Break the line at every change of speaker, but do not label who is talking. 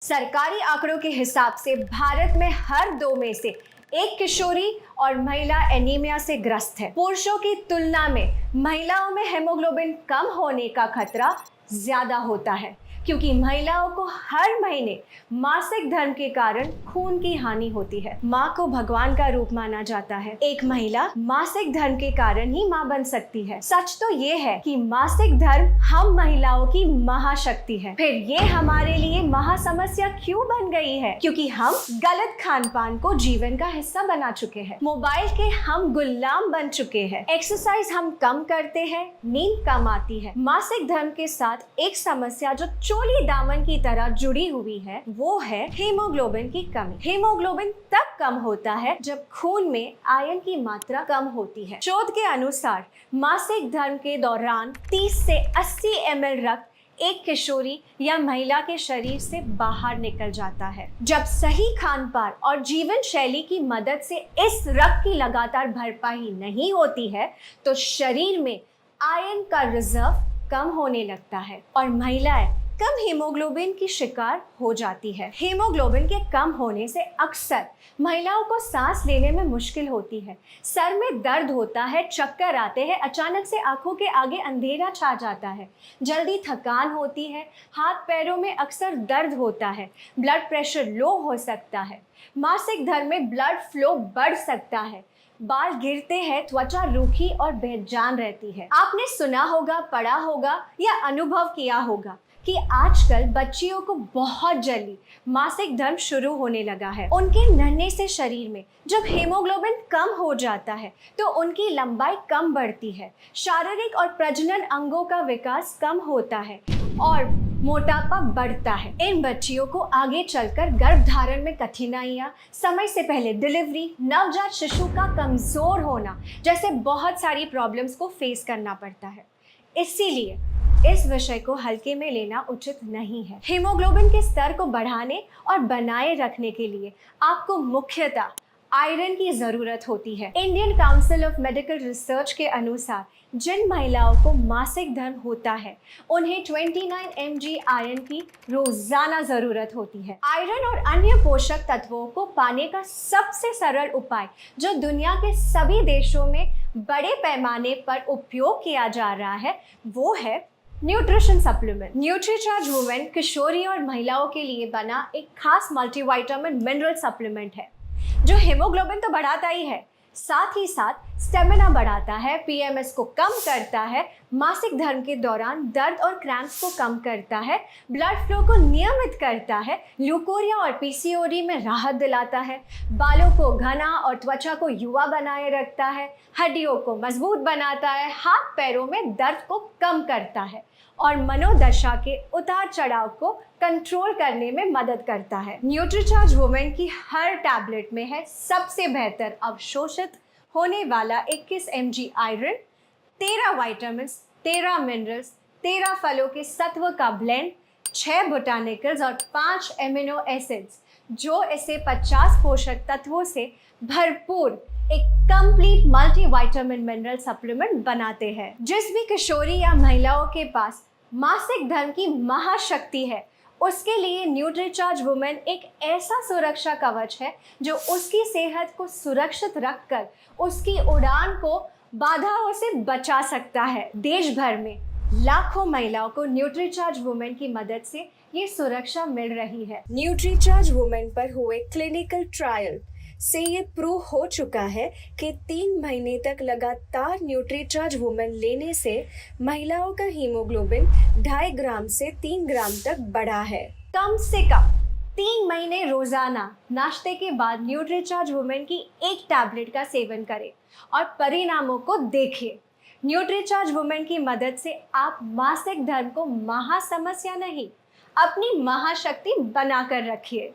सरकारी आंकड़ों के हिसाब से भारत में हर 2 में से एक किशोरी और महिला एनीमिया से ग्रस्त है। पुरुषों की तुलना में महिलाओं में हेमोग्लोबिन कम होने का खतरा ज्यादा होता है, क्योंकि महिलाओं को हर महीने मासिक धर्म के कारण खून की हानि होती है। माँ को भगवान का रूप माना जाता है। एक महिला मासिक धर्म के कारण ही माँ बन सकती है। सच तो ये है कि मासिक धर्म हम महिलाओं की महाशक्ति है। फिर ये हमारे लिए महासमस्या क्यों बन गई है? क्योंकि हम गलत खान पान को जीवन का हिस्सा बना चुके हैं। मोबाइल के हम गुलाम बन चुके हैं। एक्सरसाइज हम कम करते हैं, नींद कम आती है। मासिक धर्म के साथ एक समस्या जो चोली दामन की तरह जुड़ी हुई है, वो है हीमोग्लोबिन की कमी। हीमोग्लोबिन तब कम होता है जब खून में आयरन की मात्रा कम होती है। शोध के अनुसार मासिक धर्म के दौरान 30 से 80 ml रक्त एक किशोरी या महिला के शरीर से बाहर निकल जाता है। जब सही खान पान और जीवन शैली की मदद से इस रक्त की लगातार भरपाई नहीं होती है, तो शरीर में आयरन का रिजर्व कम होने लगता है और महिलाएं कम हीमोग्लोबिन की शिकार हो जाती है। हीमोग्लोबिन के कम होने से अक्सर महिलाओं को सांस लेने में मुश्किल होती है, सर में दर्द होता है, चक्कर आते हैं, अचानक से आंखों के आगे अंधेरा छा जाता है, जल्दी थकान होती है, हाथ पैरों में अक्सर दर्द होता है, ब्लड प्रेशर लो हो सकता है, मासिक धर्म में ब्लड फ्लो बढ़ सकता है, बाल गिरते हैं, त्वचा रूखी और बेजान रहती है। आपने सुना होगा, पढ़ा होगा या अनुभव किया होगा कि आजकल बच्चियों को बहुत जल्दी मासिक धर्म शुरू होने लगा है। उनके नन्हे से शरीर में जब हीमोग्लोबिन कम हो जाता है तो उनकी लंबाई कम बढ़ती है, शारीरिक और प्रजनन अंगों का विकास कम होता है और मोटापा बढ़ता है। इन बच्चियों को आगे चलकर गर्भधारण में कठिनाइयां, समय से पहले डिलीवरी, नवजात शिशु का कमजोर होना जैसे बहुत सारी प्रॉब्लम्स को फेस करना पड़ता है। इसीलिए इस विषय को हल्के में लेना उचित नहीं है। हीमोग्लोबिन के स्तर को बढ़ाने और बनाए रखने के लिए आपको मुख्यतः आयरन की जरूरत होती है। Indian council of medical research के अनुसार जिन महिलाओं को मासिक धर्म होता है, उन्हें 29 mg आयरन की रोजाना जरूरत होती है। आयरन और अन्य पोषक तत्वों को पाने का सबसे सरल उपाय जो दुनिया के सभी देशों में बड़े पैमाने पर उपयोग किया जा रहा है, वो है न्यूट्रिशन सप्लीमेंट। न्यूट्रीचार्ज वुमेन किशोरी और महिलाओं के लिए बना एक खास मल्टीविटामिन मिनरल सप्लीमेंट है जो हीमोग्लोबिन तो बढ़ाता ही है, साथ ही साथ स्टेमिना बढ़ाता है, पीएमएस को कम करता है, मासिक धर्म के दौरान दर्द और क्रैम्प्स को कम करता है, ब्लड फ्लो को नियमित करता है, ल्यूकोरिया और पीसीओडी में राहत दिलाता है, बालों को घना और त्वचा को युवा बनाए रखता है, हड्डियों को मजबूत बनाता है, हाथ पैरों में दर्द को कम करता है और मनोदशा के उतार चढ़ाव को कंट्रोल करने में मदद करता है। न्यूट्रीचार्ज वुमेन की हर टैबलेट में है सबसे बेहतर अवशोषित होने वाला 21 mg आयरन, 13 विटामिन, 13 मिनरल्स, 13 फलों के सत्व का ब्लेंड, 6 बोटानिकल्स और 5 एमिनो एसिड्स जो इसे 50 पोषक तत्वों से भरपूर एक कंप्लीट मल्टीविटामिन मिनरल सप्लीमेंट बनाते हैं। जिस भी किशोरी या महिलाओं के पास मासिक धर्म की महाशक्ति है, उसके लिए न्यूट्रीचार्ज वुमेन एक ऐसा सुरक्षा कवच है जो उसकी सेहत को सुरक्षित रखकर उसकी उड़ान को बाधाओं से बचा सकता है। देश भर में लाखों महिलाओं को न्यूट्रीचार्ज वुमेन की मदद से ये सुरक्षा मिल रही है। न्यूट्रीचार्ज वुमेन पर हुए क्लिनिकल ट्रायल से ये प्रूव हो चुका है कि 3 महीने तक लगातार न्यूट्रीचार्ज वुमेन लेने से महिलाओं का हीमोग्लोबिन 2.5 ग्राम से 3 ग्राम तक बढ़ा है। कम से कम 3 महीने रोजाना नाश्ते के बाद न्यूट्रीचार्ज वुमेन की एक टैबलेट का सेवन करें और परिणामों को देखिए। न्यूट्रीचार्ज वुमेन की मदद से आप मासिक धर्म को महासमस्या नहीं, अपनी महाशक्ति बनाकर रखिए।